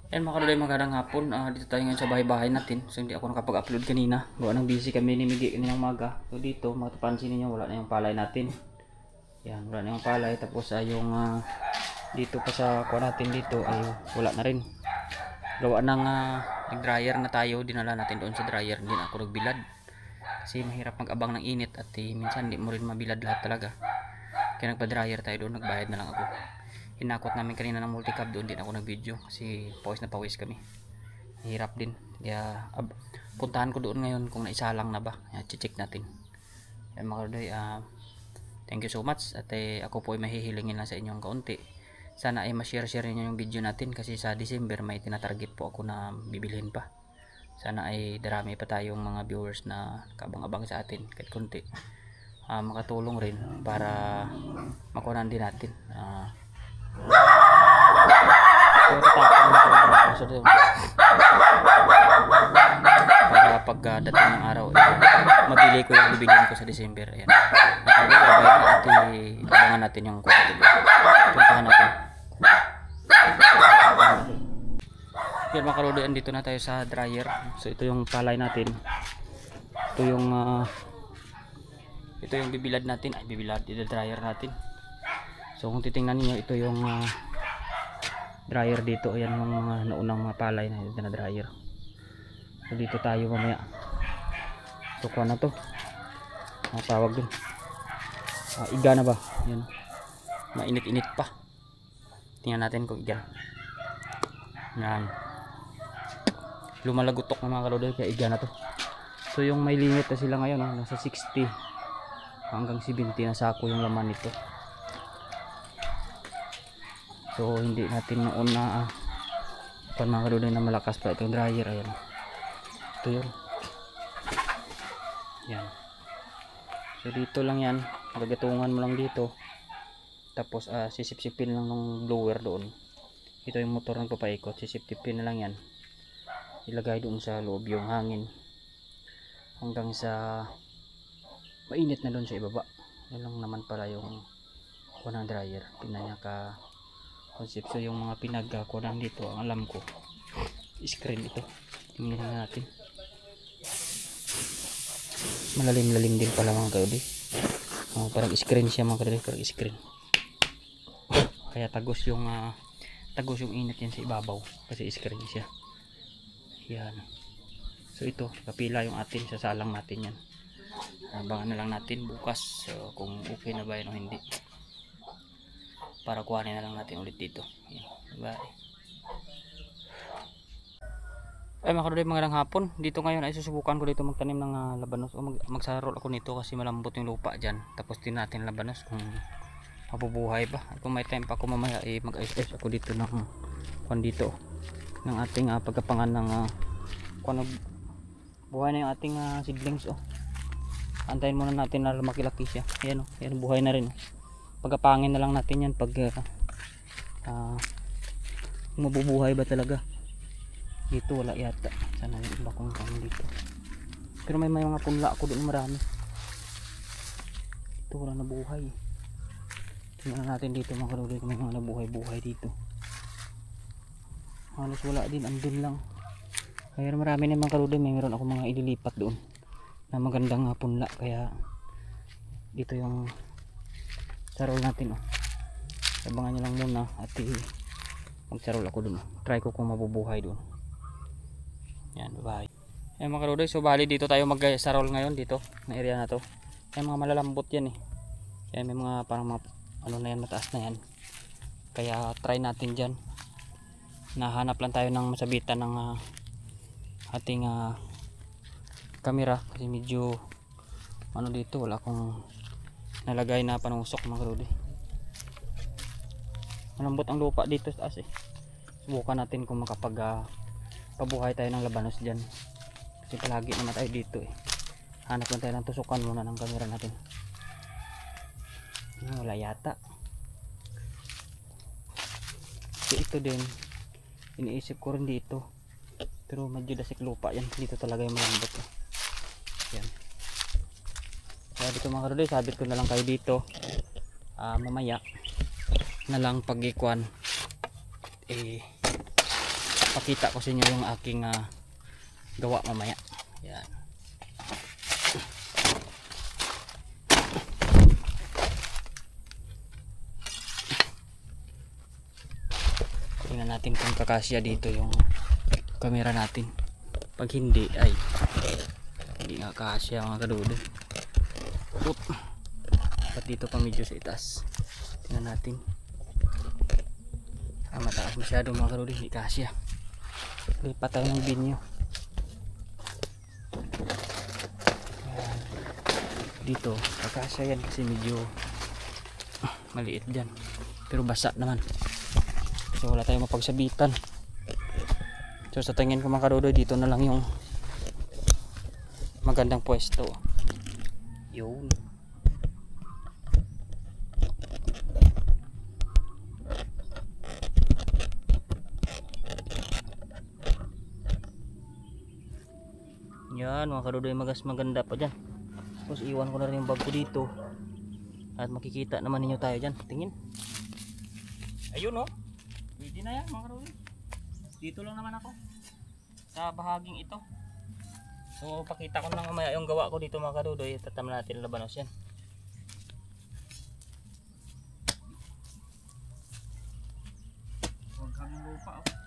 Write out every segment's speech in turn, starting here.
Ayan mga kaluday, magandang hapon. Dito tayo ngayon sa bahay-bahay natin. So hindi ako nakapag-upload kanina. Gawa ng busy kami ni Migi kaninang umaga. So dito, matapansin ninyo, wala na yung palay natin. Yan, wala na yung palay. Tapos yung dito pa sa kuha natin dito ay wala na rin. Gawa ng nag-dryer na tayo. Dinala natin doon sa dryer. Hindi na ako nagbilad. Kasi mahirap mag-abang ng init at minsan hindi mo rin mabilad lahat talaga. Kaya nagpa-dryer tayo doon. Nagbayad na lang ako. Hinakot namin kanina ng multicab doon, din ako nag-video kasi pawis na pawis kami. Hirap din. Kaya puntahan ko doon ngayon kung naisalang na ba. I-check natin. Kaya mga kaluday, thank you so much. At ako po ay mahihilingin lang sa inyong kaunti. Sana ay ma-share niyo yung video natin kasi sa December may tinatarget po ako na bibilhin pa. Sana ay darami pa tayong mga viewers na kabang-abang sa atin kahit konti. Makatulong rin para makunan din natin. Para pagdating ng araw mabili ko yung bibigyan ko sa December. Ayan. At abangan natin yung quality. Puntahan natin. Yan mga kaluday, andito na tayo sa dryer. So ito yung palay natin. Ito yung bibilad natin. Ito dryer natin. So kung titingnan niyo, ito yung dryer dito. Ayan yung mga naunang mga palay na ito na dryer. So dito tayo mamaya. So kuha na to. Ang tawag dun. Iga na ba? Yan. Mainit-init pa. Tingnan natin kung iga. Yan. Lumalagutok na mga kaluday kaya iga na to. So yung may limit na sila ngayon, nasa 60 hanggang 70 na sako yung laman nito. So hindi natin noon na mga kaluday na malakas pa itong dryer. Ayan. Ito yun. Yan. So dito lang yan. Gagatungan mo lang dito. Tapos sisip-sipin lang ng blower doon. Ito yung motor ng papaikot. Sisip-sipin na lang yan. Ilagay doon sa loob yung hangin. Hanggang sa mainit na doon sa ibaba. Yan lang naman pala yung kunang dryer. Pinanya ka concept. So yung mga pinagkunan dito, ang alam ko screen ito. Tingnan natin. Malalim-lalim din pala mga kaudi. Parang screen siya mga kaudi, parang screen. Kaya tagos yung init yan sa ibabaw kasi screen siya. Yan. So ito, kapila yung atin, sasalang natin yan. Abangan na lang natin bukas kung okay na ba yan o hindi. Para kuhanin na lang natin ulit dito. Bye. Ay mga kaluday, magandang hapon. Dito ngayon ay susubukan ko dito magtanim ng labanos o magsarol ako nito kasi malambot yung lupa dyan. Tapos din natin labanos kung mabubuhay ba. At kung may time pa ako mamaya mag-ayos ako dito ng dito ng ating pagkapangan ng kung buhay na yung ating seedlings. Antayin muna natin na lumaki-laki siya. Ayan ayan, buhay na rin. Pagkapangin na lang natin yan pag mabubuhay ba talaga. Dito wala yata. Sana yung iba kung kami dito. Pero may mga punla ako doon marami. Dito wala nabuhay. Tingnan natin dito mga kaluday kung may mga nabuhay-buhay dito. Halos wala din, andun lang. Kaya marami na mga kaluday. Mayroon ako mga ililipat doon na magandang punla. Kaya dito yung sarol natin. Abangan nyo lang muna at magsarol ako doon. Try ko kung mabubuhay doon. Yan, bye. Ayan mga kaluday, so bali dito tayo mag-sarol ngayon dito na area na to. Ayan mga malalambot yan Ayan may mga parang mga ano na yan, mataas na yan. Kaya try natin dyan. Nahanap lang tayo ng masabitan ng ating camera kasi medyo ano dito, wala akong nalagay na panusok mga kaluday. Malambot ang lupa dito sa taas Subukan natin kung pabuhay tayo ng labanos dyan kasi palagi naman tayo dito hanap lang tayo ng tusukan muna ng camera natin. Wala yata. So ito din iniisip ko rin dito pero medyo dasik lupa yan. Dito talaga yung malambot yan. Kaya dito mga kaluday, sabit ko na lang kayo dito mamaya na lang pag-ikuan pakita ko sa inyo yung aking gawa mamaya. Yan. Tingnan natin kung kakasya dito yung camera natin. Pag hindi ay hindi nga kasya mga kadudo. Dapat dito pa medyo sa itaas. Tingnan natin. Mataas masyado mga kadudo, hindi kasya. Lipat tayo ng binyo. Dito kakasya yan kasi medyo maliit dyan, pero basa naman, so wala tayong mapagsabitan. So sa tingin ko mga kadudo, dito na lang yung magandang pwesto. Yun. Yan mga kadudo, yung maganda pa dyan. Tapos iwan ko na rin yung bag ko dito at makikita naman ninyo tayo dyan. Tingin, ayun o, pwede na yan mga kadudo. Dito lang naman ako sa bahaging ito. So pakita ko lang mamaya yung gawa ko dito mga kadudo. Tatam natin labanos yan. Huwag kaming lupa o.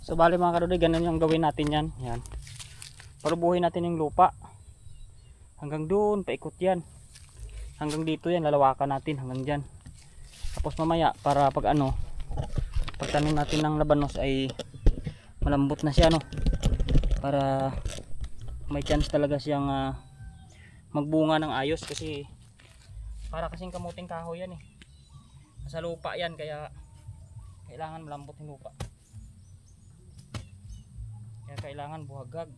So bali mga kadudoy, ganun yung gawin natin yan. Yan. Parubuhin natin yung lupa. Hanggang doon, paikot yan. Hanggang dito yan, lalawakan natin hanggang dyan. Tapos mamaya, para pag pagtanim natin ng labanos ay malambot na siya, no? Para may chance talaga siyang magbunga ng ayos. Kasi para kasing kamuting kahoy yan eh. Nasa lupa yan, kaya kailangan malambot yung lupa. Kaya kailangan buhagag.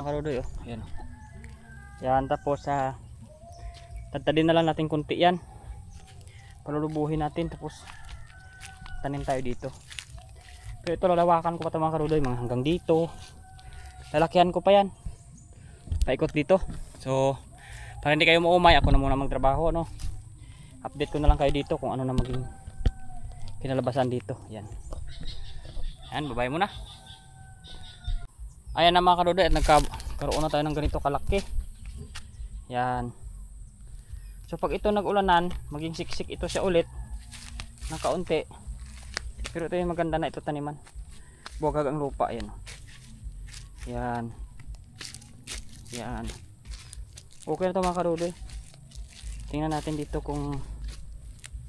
mga karudoy oh. Yan. Yan, tapos tadtadin na lang natin kunti yan. Palulubuhin natin, tapos tanim tayo dito. Pero ito lalawakan ko pa ito mga karudoy, mga hanggang dito. Lalakihan ko pa yan. Paikot dito. So para hindi kayo maumay, ako na muna magtrabaho, no? Update ko na lang kayo dito kung ano na maging kinalabasan dito. Yan. Yan, babay muna. Ayan na mga karudoy, at nagkaroon na tayo ng ganito kalaki. Yan. So pag ito nag-ulanan, maging siksik ito siya ulit ng kaunti. Pero ito yung maganda na ito taniman. Buwag ang lupa. Yan. Yan. Yan. Okay na ito mga karudoy. Tingnan natin dito kung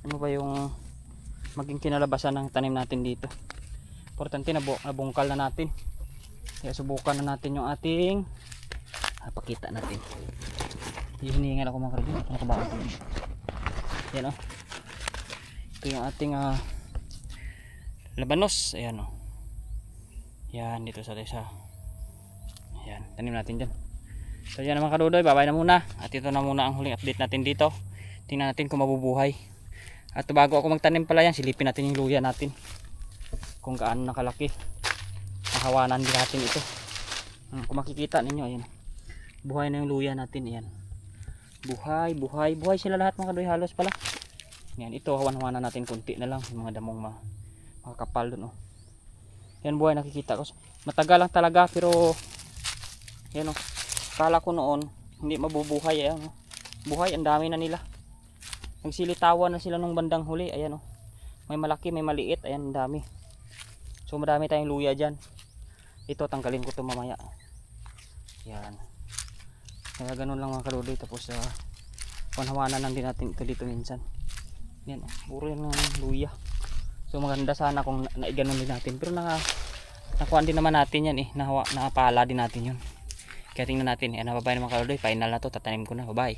ano ba yung maging kinalabasan ng tanim natin dito. Importante na nabungkal na natin. Kaya subukan na natin yung ating pakita natin. Hinihingal ako mga karudoy. Nakabaka ko. Yan o. Ito yung ating labanos. Ayan o. Yan dito sa isa. Ayan. Tanim natin dyan. So yan mga karudoy. Babay na muna. At ito na muna ang huling update natin dito. Tingnan natin kung mabubuhay. At bago ako magtanim pala yan, silipin natin yung luya natin. Kung gaano nakalaki. Hawanan din natin ito. Kung makikita ninyo, ayan. Buhay na yung luya natin, ayan. Buhay sila lahat mga karudoy, halos pala. Ayan, ito hawan-hawanan natin konti na lang, yung mga damong makakapal dun, oh. Ayan, buhay nakikita ko. Matagal lang talaga, pero ayan, oh. Kala ko noon hindi mabubuhay, ayan, oh. Buhay, ang dami na nila. Nagsilitawan na sila nung bandang huli, ayan, oh. May malaki, may maliit, ayan, ang dami. So marami tayong luya dyan. Ito tanggalin ko ito mamaya. Yan. Kaya ganun lang mga karudoy. Tapos panhawanan lang din natin ito dito minsan. Yan. Puro yan ng luya. So maganda sana kung naiganon din natin. Pero nakuhaan din naman natin yan eh. Napala din natin yun. Kaya tingnan natin. Yan, nababay naman karudoy. Final na to. Tatanim ko na. Bye bye.